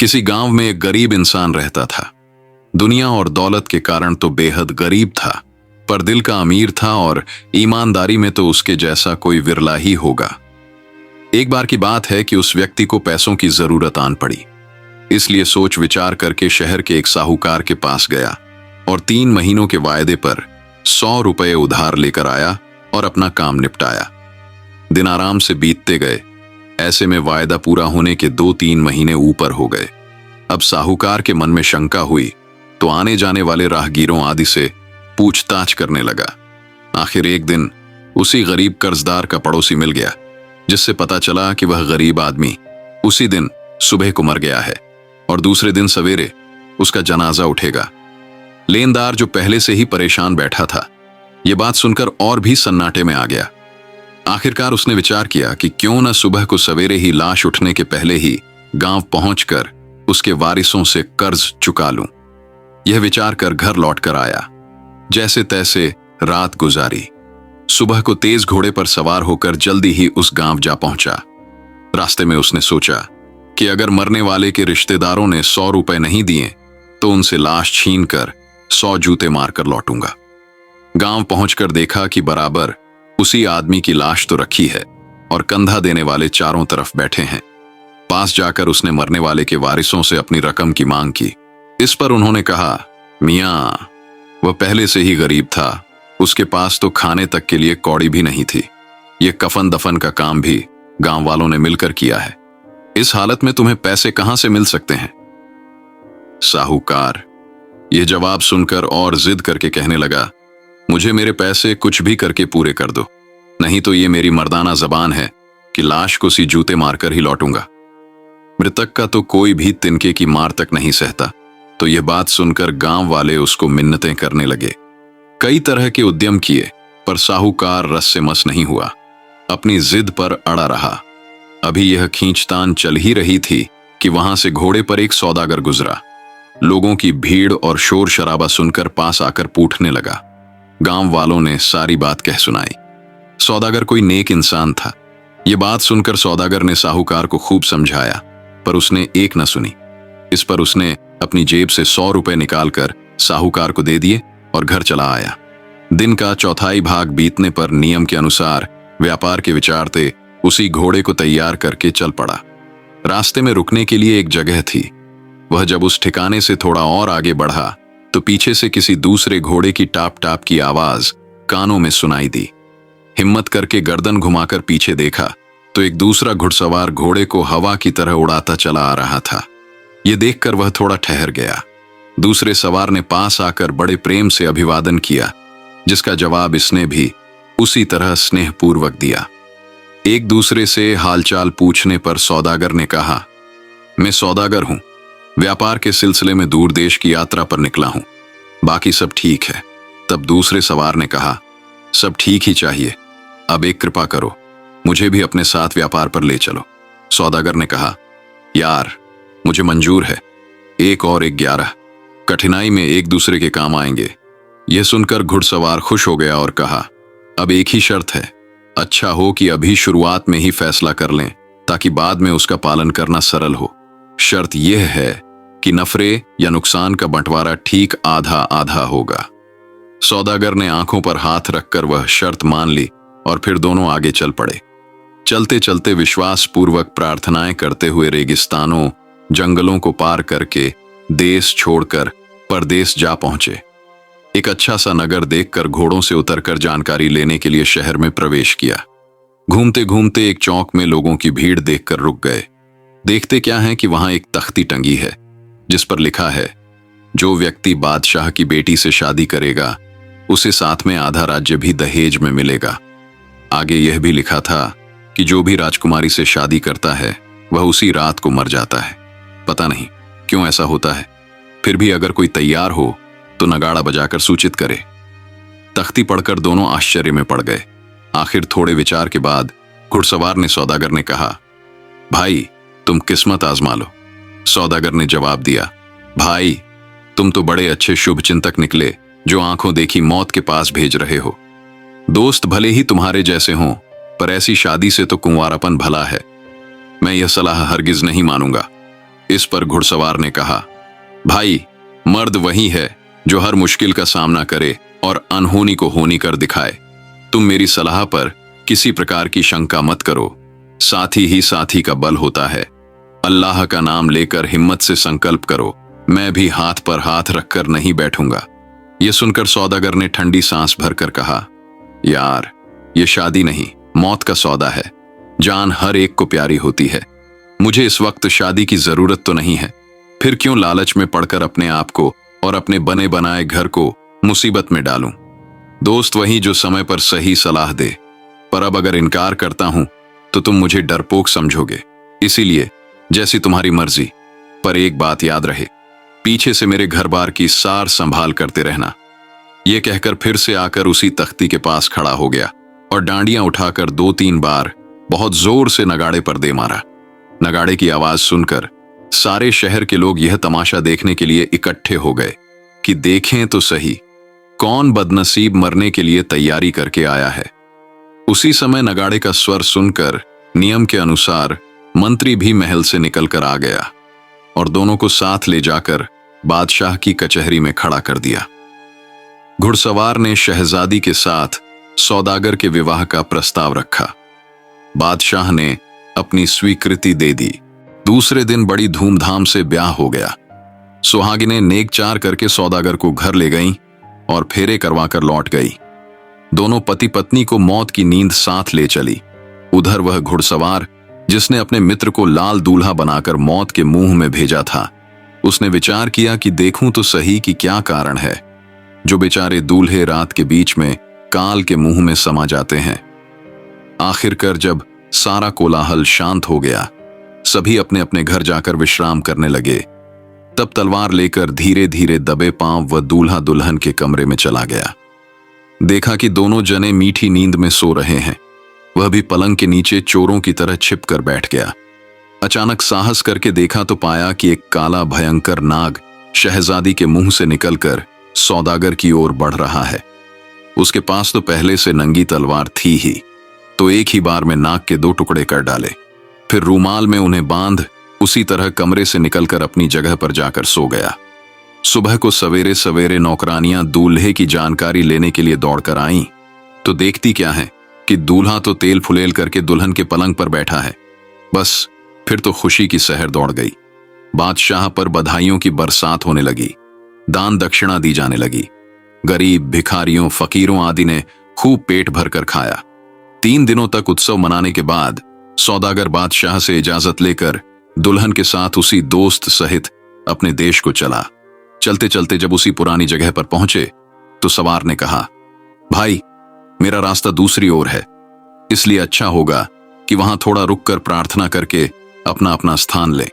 किसी गांव में एक गरीब इंसान रहता था। दुनिया और दौलत के कारण तो बेहद गरीब था, पर दिल का अमीर था और ईमानदारी में तो उसके जैसा कोई विरला ही होगा। एक बार की बात है कि उस व्यक्ति को पैसों की जरूरत आन पड़ी, इसलिए सोच विचार करके शहर के एक साहूकार के पास गया और 3 महीनों के वायदे पर 100 रुपए उधार लेकर आया और अपना काम निपटाया। दिन आराम से बीतते गए। ऐसे में वायदा पूरा होने के 2-3 महीने ऊपर हो गए। अब साहूकार के मन में शंका हुई तो आने जाने वाले राहगीरों आदि से पूछताछ करने लगा। आखिर एक दिन उसी गरीब कर्जदार का पड़ोसी मिल गया, जिससे पता चला कि वह गरीब आदमी उसी दिन सुबह को मर गया है और दूसरे दिन सवेरे उसका जनाजा उठेगा। लेनदार जो पहले से ही परेशान बैठा था, यह बात सुनकर और भी सन्नाटे में आ गया। आखिरकार उसने विचार किया कि क्यों न सुबह को सवेरे ही लाश उठने के पहले ही गांव पहुंचकर उसके वारिसों से कर्ज चुका लूं। यह विचार कर घर लौटकर आया। जैसे तैसे रात गुजारी। सुबह को तेज घोड़े पर सवार होकर जल्दी ही उस गांव जा पहुंचा। रास्ते में उसने सोचा कि अगर मरने वाले के रिश्तेदारों ने 100 रुपए नहीं दिए तो उनसे लाश छीनकर 100 जूते मारकर लौटूंगा। गांव पहुंचकर देखा कि बराबर उसी आदमी की लाश तो रखी है और कंधा देने वाले चारों तरफ बैठे हैं। पास जाकर उसने मरने वाले के वारिसों से अपनी रकम की मांग की। इस पर उन्होंने कहा, मियां, वह पहले से ही गरीब था, उसके पास तो खाने तक के लिए कौड़ी भी नहीं थी। यह कफन दफन का काम भी गांव वालों ने मिलकर किया है। इस हालत में तुम्हें पैसे कहां से मिल सकते हैं? साहूकार यह जवाब सुनकर और जिद करके कहने लगा, मुझे मेरे पैसे कुछ भी करके पूरे कर दो, नहीं तो ये मेरी मर्दाना जबान है कि लाश को सी जूते मारकर ही लौटूंगा। मृतक का तो कोई भी तिनके की मार तक नहीं सहता। तो यह बात सुनकर गांव वाले उसको मिन्नतें करने लगे। कई तरह के उद्यम किए, पर साहूकार रस से मस नहीं हुआ। अपनी जिद पर अड़ा रहा। अभी यह खींचतान चल ही रही थी कि वहां से घोड़े पर एक सौदागर गुजरा। लोगों की भीड़ और शोर शराबा सुनकर पास आकर पूछने लगा। गांव वालों ने सारी बात कह सुनाई। सौदागर कोई नेक इंसान था। ये बात सुनकर सौदागर ने साहूकार को खूब समझाया, पर उसने एक न सुनी। इस पर उसने अपनी जेब से 100 रुपए निकालकर साहूकार को दे दिए और घर चला आया। दिन का 1/4 भाग बीतने पर नियम के अनुसार व्यापार के विचारते उसी घोड़े को तैयार करके चल पड़ा। रास्ते में रुकने के लिए एक जगह थी। वह जब उस ठिकाने से थोड़ा और आगे बढ़ा तो पीछे से किसी दूसरे घोड़े की टाप टाप की आवाज कानों में सुनाई दी। हिम्मत करके गर्दन घुमाकर पीछे देखा तो एक दूसरा घुड़सवार घोड़े को हवा की तरह उड़ाता चला आ रहा था। यह देखकर वह थोड़ा ठहर गया। दूसरे सवार ने पास आकर बड़े प्रेम से अभिवादन किया, जिसका जवाब इसने भी उसी तरह स्नेहपूर्वक दिया। एक दूसरे से हालचाल पूछने पर सौदागर ने कहा, मैं सौदागर हूं, व्यापार के सिलसिले में दूर देश की यात्रा पर निकला हूं, बाकी सब ठीक है। तब दूसरे सवार ने कहा, सब ठीक ही चाहिए, अब एक कृपा करो, मुझे भी अपने साथ व्यापार पर ले चलो। सौदागर ने कहा, यार, मुझे मंजूर है, 1 और 1 11, कठिनाई में एक दूसरे के काम आएंगे। यह सुनकर घुड़सवार खुश हो गया और कहा, अब एक ही शर्त है, अच्छा हो कि अभी शुरुआत में ही फैसला कर लें ताकि बाद में उसका पालन करना सरल हो। शर्त यह है कि नफरे या नुकसान का बंटवारा ठीक आधा आधा होगा। सौदागर ने आंखों पर हाथ रखकर वह शर्त मान ली और फिर दोनों आगे चल पड़े। चलते चलते विश्वास पूर्वक प्रार्थनाएं करते हुए रेगिस्तानों, जंगलों को पार करके देश छोड़कर परदेश जा पहुंचे। एक अच्छा सा नगर देखकर घोड़ों से उतरकर जानकारी लेने के लिए शहर में प्रवेश किया। घूमते घूमते एक चौक में लोगों की भीड़ देखकर रुक गए। देखते क्या है कि वहां एक तख्ती टंगी है, जिस पर लिखा है, जो व्यक्ति बादशाह की बेटी से शादी करेगा उसे साथ में आधा राज्य भी दहेज में मिलेगा। आगे यह भी लिखा था कि जो भी राजकुमारी से शादी करता है वह उसी रात को मर जाता है। पता नहीं क्यों ऐसा होता है, फिर भी अगर कोई तैयार हो तो नगाड़ा बजाकर सूचित करे। तख्ती पढ़कर दोनों आश्चर्य में पड़ गए। आखिर थोड़े विचार के बाद घुड़सवार ने सौदागर ने कहा, भाई, तुम किस्मत आजमा लो। सौदागर ने जवाब दिया, भाई, तुम तो बड़े अच्छे शुभ चिंतक निकले जो आंखों देखी मौत के पास भेज रहे हो। दोस्त भले ही तुम्हारे जैसे हों, पर ऐसी शादी से तो कुंवारापन भला है। मैं यह सलाह हरगिज नहीं मानूंगा। इस पर घुड़सवार ने कहा, भाई, मर्द वही है जो हर मुश्किल का सामना करे और अनहोनी को होनी कर दिखाए। तुम मेरी सलाह पर किसी प्रकार की शंका मत करो। साथी ही साथी का बल होता है। अल्लाह का नाम लेकर हिम्मत से संकल्प करो। मैं भी हाथ पर हाथ रखकर नहीं बैठूंगा। यह सुनकर सौदागर ने ठंडी सांस भरकर कहा, यार, ये शादी नहीं, मौत का सौदा है। जान हर एक को प्यारी होती है। मुझे इस वक्त शादी की जरूरत तो नहीं है, फिर क्यों लालच में पड़कर अपने आप को और अपने बने बनाए घर को मुसीबत में डालूं। दोस्त वही जो समय पर सही सलाह दे, पर अब अगर इनकार करता हूं तो तुम मुझे डरपोक समझोगे। इसीलिए जैसी तुम्हारी मर्जी, पर एक बात याद रहे, पीछे से मेरे घर बार की सार संभाल करते रहना। यह कहकर फिर से आकर उसी तख्ती के पास खड़ा हो गया और डांडियां उठाकर 2-3 बार बहुत जोर से नगाड़े पर दे मारा। नगाड़े की आवाज सुनकर सारे शहर के लोग यह तमाशा देखने के लिए इकट्ठे हो गए कि देखें तो सही, कौन बदनसीब मरने के लिए तैयारी करके आया है। उसी समय नगाड़े का स्वर सुनकर नियम के अनुसार मंत्री भी महल से निकलकर आ गया और दोनों को साथ ले जाकर बादशाह की कचहरी में खड़ा कर दिया। घुड़सवार ने शहजादी के साथ सौदागर के विवाह का प्रस्ताव रखा। बादशाह ने अपनी स्वीकृति दे दी। दूसरे दिन बड़ी धूमधाम से ब्याह हो गया। सुहागिनें नेक चार करके सौदागर को घर ले गईं और फेरे करवाकर लौट गई। दोनों पति पत्नी को मौत की नींद साथ ले चली। उधर वह घुड़सवार, जिसने अपने मित्र को लाल दूल्हा बनाकर मौत के मुंह में भेजा था, उसने विचार किया कि देखूं तो सही कि क्या कारण है जो बेचारे दूल्हे रात के बीच में काल के मुंह में समा जाते हैं। आखिरकार जब सारा कोलाहल शांत हो गया, सभी अपने अपने घर जाकर विश्राम करने लगे, तब तलवार लेकर धीरे धीरे दबे पांव वह दूल्हा दुल्हन के कमरे में चला गया। देखा कि दोनों जने मीठी नींद में सो रहे हैं। वह भी पलंग के नीचे चोरों की तरह छिप कर बैठ गया। अचानक साहस करके देखा तो पाया कि एक काला भयंकर नाग शहजादी के मुंह से निकलकर सौदागर की ओर बढ़ रहा है। उसके पास तो पहले से नंगी तलवार थी ही, तो एक ही बार में नाग के 2 टुकड़े कर डाले, फिर रूमाल में उन्हें बांध उसी तरह कमरे से निकलकर अपनी जगह पर जाकर सो गया। सुबह को सवेरे सवेरे नौकरानियां दूल्हे की जानकारी लेने के लिए दौड़कर आईं, तो देखती क्या है कि दूल्हा तो तेल फुलेल करके दुल्हन के पलंग पर बैठा है। बस फिर तो खुशी की सहर दौड़ गई। बादशाह पर बधाइयों की बरसात होने लगी। दान दक्षिणा दी जाने लगी। गरीब, भिखारियों, फकीरों आदि ने खूब पेट भरकर खाया। 3 दिनों तक उत्सव मनाने के बाद सौदागर बादशाह से इजाजत लेकर दुल्हन के साथ उसी दोस्त सहित अपने देश को चला। चलते चलते जब उसी पुरानी जगह पर पहुंचे तो सवार ने कहा, भाई, मेरा रास्ता दूसरी ओर है, इसलिए अच्छा होगा कि वहां थोड़ा रुककर प्रार्थना करके अपना अपना स्थान ले।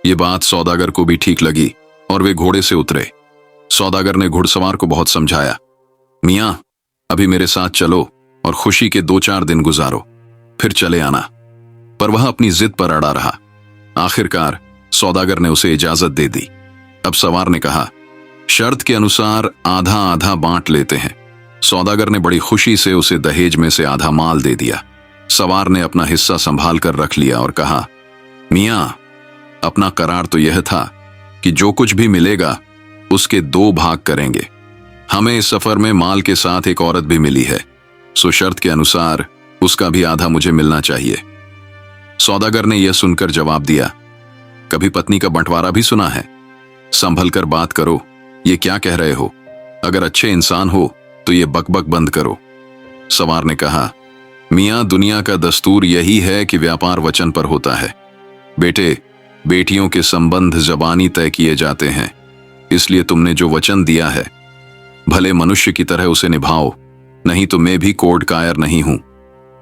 ये बात सौदागर को भी ठीक लगी और वे घोड़े से उतरे। सौदागर ने घुड़सवार को बहुत समझाया, मियां, अभी मेरे साथ चलो और खुशी के 2-4 दिन गुजारो, फिर चले आना। पर वह अपनी जिद पर अड़ा रहा। आखिरकार सौदागर ने उसे इजाजत दे दी। अब सवार ने कहा, शर्त के अनुसार आधा आधा बांट लेते हैं। सौदागर ने बड़ी खुशी से उसे दहेज में से आधा माल दे दिया। सवार ने अपना हिस्सा संभाल कर रख लिया और कहा, मियां, अपना करार तो यह था कि जो कुछ भी मिलेगा उसके 2 भाग करेंगे। हमें इस सफर में माल के साथ एक औरत भी मिली है, सो शर्त के अनुसार उसका भी आधा मुझे मिलना चाहिए। सौदागर ने यह सुनकर जवाब दिया, कभी पत्नी का बंटवारा भी सुना है? संभल कर बात करो, ये क्या कह रहे हो? अगर अच्छे इंसान हो तो ये बकबक बंद करो। सवार ने कहा, मियां, दुनिया का दस्तूर यही है कि व्यापार वचन पर होता है। बेटे, बेटियों के संबंध जबानी तय किए जाते हैं, इसलिए तुमने जो वचन दिया है भले मनुष्य की तरह उसे निभाओ, नहीं तो मैं भी कोड कायर नहीं हूं।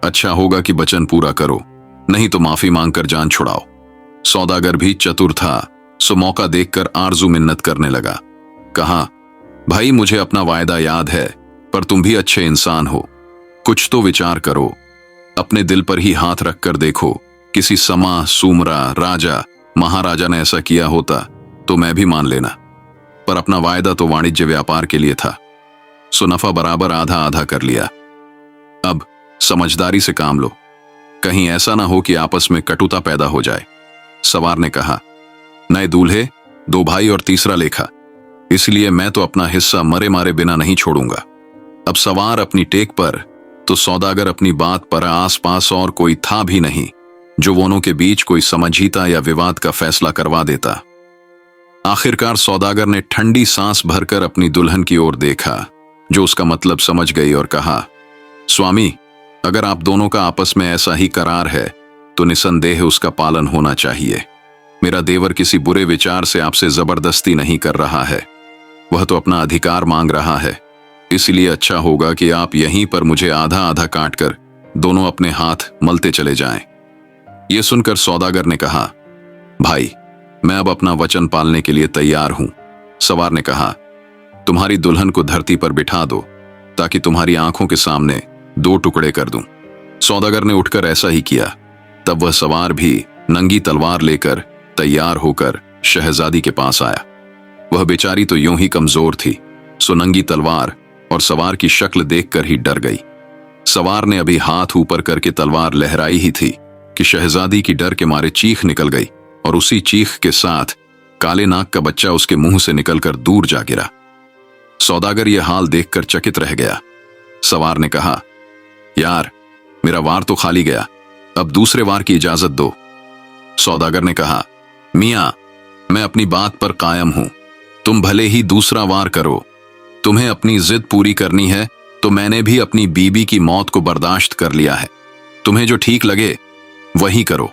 अच्छा होगा कि वचन पूरा करो, नहीं तो माफी मांगकर जान छुड़ाओ। सौदागर भी चतुर था, सो मौका देखकर आरजू मिन्नत करने लगा। कहा, भाई, मुझे अपना वायदा याद है, पर तुम भी अच्छे इंसान हो, कुछ तो विचार करो। अपने दिल पर ही हाथ रखकर देखो, किसी समा, सुमरा, राजा, महाराजा ने ऐसा किया होता तो मैं भी मान लेना, पर अपना वायदा तो वाणिज्य व्यापार के लिए था, सो नफा बराबर आधा आधा कर लिया। अब समझदारी से काम लो, कहीं ऐसा ना हो कि आपस में कटुता पैदा हो जाए। सवार ने कहा, नए दूल्हे, 2 भाई और तीसरा लेखा, इसलिए मैं तो अपना हिस्सा मरे मारे बिना नहीं छोड़ूंगा। अब सवार अपनी टेक पर तो सौदागर अपनी बात पर आसपास और कोई था भी नहीं जो दोनों के बीच कोई समझीता या विवाद का फैसला करवा देता। आखिरकार सौदागर ने ठंडी सांस भरकर अपनी दुल्हन की ओर देखा, जो उसका मतलब समझ गई और कहा, स्वामी, अगर आप दोनों का आपस में ऐसा ही करार है तो निसंदेह उसका पालन होना चाहिए। मेरा देवर किसी बुरे विचार से आपसे जबरदस्ती नहीं कर रहा है, वह तो अपना अधिकार मांग रहा है। इसलिए अच्छा होगा कि आप यहीं पर मुझे आधा आधा काट कर दोनों अपने हाथ मलते चले जाएं। यह सुनकर सौदागर ने कहा, भाई, मैं अब अपना वचन पालने के लिए तैयार हूं। सवार ने कहा, तुम्हारी दुल्हन को धरती पर बिठा दो ताकि तुम्हारी आंखों के सामने 2 टुकड़े कर दूं। सौदागर ने उठकर ऐसा ही किया। तब वह सवार भी नंगी तलवार लेकर तैयार होकर शहजादी के पास आया। वह बेचारी तो यूं ही कमजोर थी, सो नंगी तलवार और सवार की शक्ल देखकर ही डर गई। सवार ने अभी हाथ ऊपर करके तलवार लहराई ही थी कि शहजादी की डर के मारे चीख निकल गई और उसी चीख के साथ काले नाग का बच्चा उसके मुंह से निकलकर दूर जा गिरा। सौदागर यह हाल देखकर चकित रह गया। सवार ने कहा, यार, मेरा वार तो खाली गया, अब दूसरे वार की इजाजत दो। सौदागर ने कहा, मियां, मैं अपनी बात पर कायम हूं, तुम भले ही दूसरा वार करो। तुम्हें अपनी जिद पूरी करनी है तो मैंने भी अपनी बीबी की मौत को बर्दाश्त कर लिया है, तुम्हें जो ठीक लगे वही करो।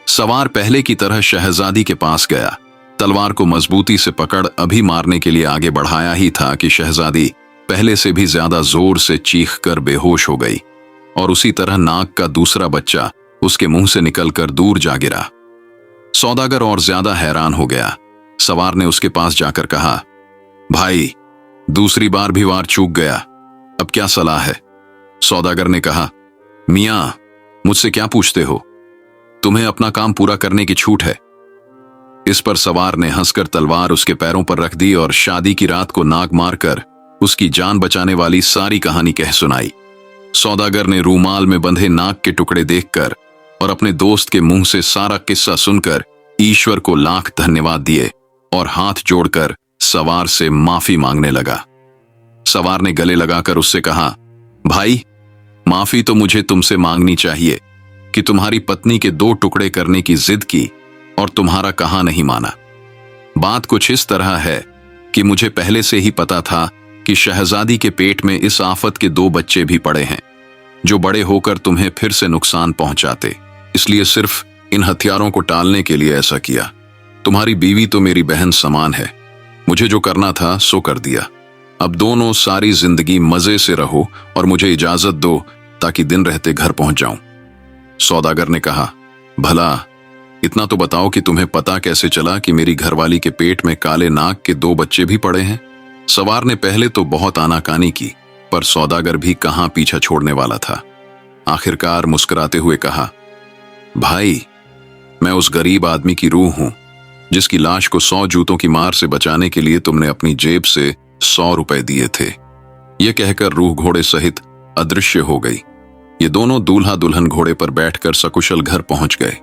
सवार पहले की तरह शहजादी के पास गया। तलवार को मजबूती से पकड़ अभी मारने के लिए आगे बढ़ाया ही था कि शहजादी पहले से भी ज्यादा जोर से चीख कर बेहोश हो गई और उसी तरह नाग का दूसरा बच्चा उसके मुंह से निकलकर दूर जा गिरा। सौदागर और ज्यादा हैरान हो गया। सवार ने उसके पास जाकर कहा, भाई, दूसरी बार भी वार चूक गया, अब क्या सलाह है? सौदागर ने कहा, मियां, मुझसे क्या पूछते हो? तुम्हें अपना काम पूरा करने की छूट है। इस पर सवार ने हंसकर तलवार उसके पैरों पर रख दी और शादी की रात को नाग मारकर उसकी जान बचाने वाली सारी कहानी कह सुनाई। सौदागर ने रूमाल में बंधे नाग के टुकड़े देखकर और अपने दोस्त के मुंह से सारा किस्सा सुनकर ईश्वर को लाख धन्यवाद दिए और हाथ जोड़कर सवार से माफी मांगने लगा। सवार ने गले लगाकर उससे कहा, भाई, माफी तो मुझे तुमसे मांगनी चाहिए कि तुम्हारी पत्नी के 2 टुकड़े करने की जिद की और तुम्हारा कहा नहीं माना। बात कुछ इस तरह है कि मुझे पहले से ही पता था कि शहजादी के पेट में इस आफत के 2 बच्चे भी पड़े हैं जो बड़े होकर तुम्हें फिर से नुकसान पहुंचाते, इसलिए सिर्फ इन हथियारों को टालने के लिए ऐसा किया। तुम्हारी बीवी तो मेरी बहन समान है, मुझे जो करना था सो कर दिया। अब दोनों सारी जिंदगी मजे से रहो और मुझे इजाजत दो ताकि दिन रहते घर पहुंच जाऊं। सौदागर ने कहा, भला इतना तो बताओ कि तुम्हें पता कैसे चला कि मेरी घरवाली के पेट में काले नाग के 2 बच्चे भी पड़े हैं? सवार ने पहले तो बहुत आनाकानी की, पर सौदागर भी कहां पीछा छोड़ने वाला था। आखिरकार मुस्कुराते हुए कहा, भाई, मैं उस गरीब आदमी की रूह हूं जिसकी लाश को 100 जूतों की मार से बचाने के लिए तुमने अपनी जेब से 100 रुपए दिए थे। यह कहकर रूह घोड़े सहित अदृश्य हो गई। ये दोनों दूल्हा दुल्हन घोड़े पर बैठकर सकुशल घर पहुंच गए।